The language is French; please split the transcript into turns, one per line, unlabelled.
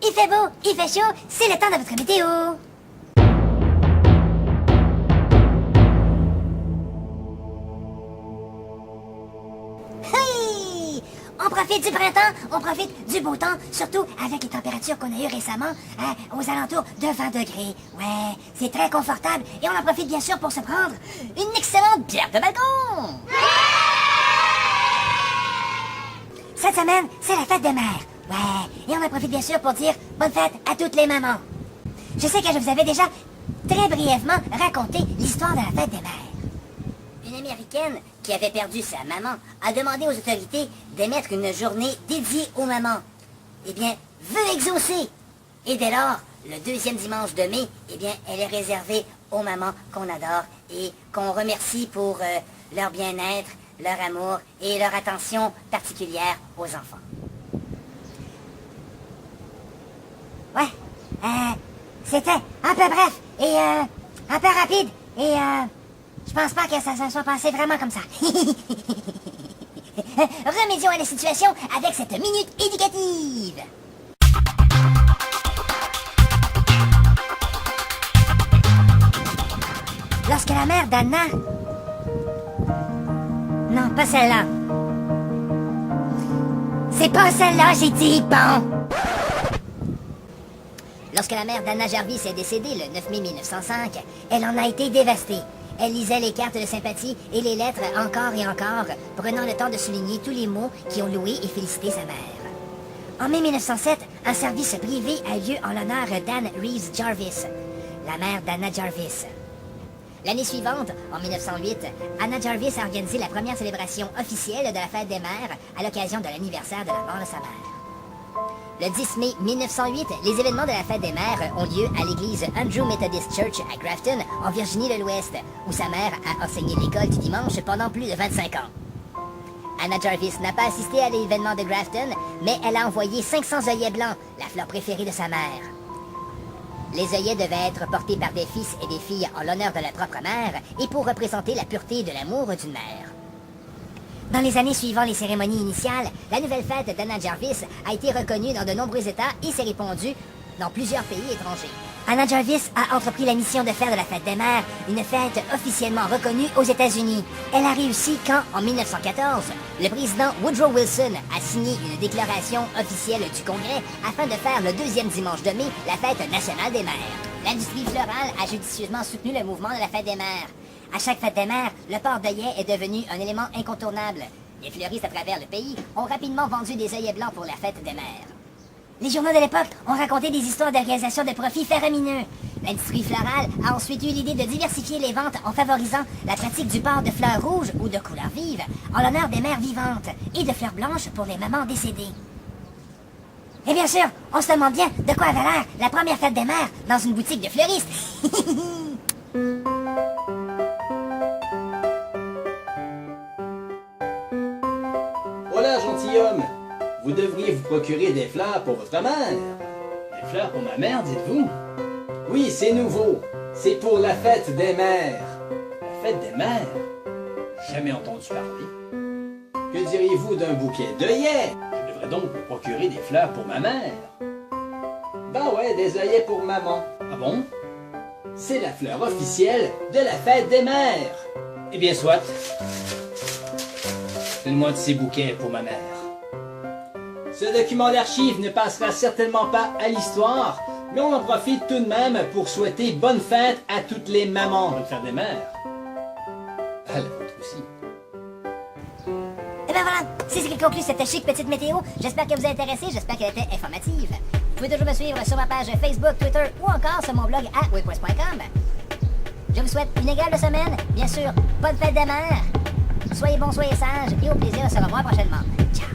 il fait beau, il fait chaud, c'est le temps de votre météo. Hey! On profite du printemps, on profite du beau temps, surtout avec les températures qu'on a eues récemment, aux alentours de 20 degrés. Ouais, c'est très confortable et on en profite bien sûr pour se prendre une excellente bière de balcon. Cette semaine, c'est la fête des mères. Ouais, et on en profite bien sûr pour dire bonne fête à toutes les mamans. Je sais que je vous avais déjà très brièvement raconté l'histoire de la fête des mères. Une Américaine qui avait perdu sa maman a demandé aux autorités d'émettre une journée dédiée aux mamans. Eh bien, veut exaucer. Et dès lors, le deuxième dimanche de mai, eh bien, elle est réservée aux mamans qu'on adore et qu'on remercie pour leur bien-être, leur amour et leur attention particulière aux enfants. Ouais, c'était un peu bref et un peu rapide et je pense pas que ça se soit passé vraiment comme ça. Remédions à la situation avec cette minute éducative. Lorsque la mère d'Anna... Non, pas celle-là. C'est pas celle-là, j'ai dit, bon. Lorsque la mère d'Anna Jarvis est décédée le 9 mai 1905, elle en a été dévastée. Elle lisait les cartes de sympathie et les lettres encore et encore, prenant le temps de souligner tous les mots qui ont loué et félicité sa mère. En mai 1907, un service privé a lieu en l'honneur d'Anne Reeves Jarvis, la mère d'Anna Jarvis. L'année suivante, en 1908, Anna Jarvis a organisé la première célébration officielle de la fête des mères à l'occasion de l'anniversaire de la mort de sa mère. Le 10 mai 1908, les événements de la fête des mères ont lieu à l'église Andrew Methodist Church à Grafton, en Virginie de l'Ouest, où sa mère a enseigné l'école du dimanche pendant plus de 25 ans. Anna Jarvis n'a pas assisté à l'événement de Grafton, mais elle a envoyé 500 œillets blancs, la fleur préférée de sa mère. Les œillets devaient être portés par des fils et des filles en l'honneur de leur propre mère et pour représenter la pureté de l'amour d'une mère. Dans les années suivant les cérémonies initiales, la nouvelle fête d'Anna Jarvis a été reconnue dans de nombreux États et s'est répandue dans plusieurs pays étrangers. Anna Jarvis a entrepris la mission de faire de la fête des mères une fête officiellement reconnue aux États-Unis. Elle a réussi quand, en 1914, le président Woodrow Wilson a signé une déclaration officielle du Congrès afin de faire le deuxième dimanche de mai la fête nationale des mères. L'industrie florale a judicieusement soutenu le mouvement de la fête des mères. À chaque fête des mères, le port d'œillets est devenu un élément incontournable. Les fleuristes à travers le pays ont rapidement vendu des œillets blancs pour la fête des mères. Les journaux de l'époque ont raconté des histoires d'organisation de profits faramineux. L'industrie florale a ensuite eu l'idée de diversifier les ventes en favorisant la pratique du port de fleurs rouges ou de couleurs vives en l'honneur des mères vivantes et de fleurs blanches pour les mamans décédées. Et bien sûr, on se demande bien de quoi avait l'air la première fête des mères dans une boutique de fleuristes.
Voilà, gentilhomme. Vous devriez vous procurer des fleurs pour votre mère.
Des fleurs pour ma mère, dites-vous?
Oui, c'est nouveau. C'est pour la fête des mères.
La fête des mères? Jamais entendu parler.
Que diriez-vous d'un bouquet d'œillets?
Je devrais donc me procurer des fleurs pour ma mère.
Ben ouais, des œillets pour maman.
Ah bon?
C'est la fleur officielle de la fête des mères.
Eh bien, soit. Donne-moi de ces bouquets pour ma mère.
Ce document d'archives ne passera certainement pas à l'histoire, mais on en profite tout de même pour souhaiter bonne fête à toutes les mamans.
Bonne fête des mères. À la vôtre aussi.
Et ben voilà, c'est ce qui conclut cette chic petite météo. J'espère qu'elle vous a intéressé, j'espère qu'elle était informative. Vous pouvez toujours me suivre sur ma page Facebook, Twitter ou encore sur mon blog à waypoints.com. Je vous souhaite une agréable semaine, bien sûr, bonne fête des mères. Soyez bons, soyez sages et au plaisir de se revoir prochainement. Ciao!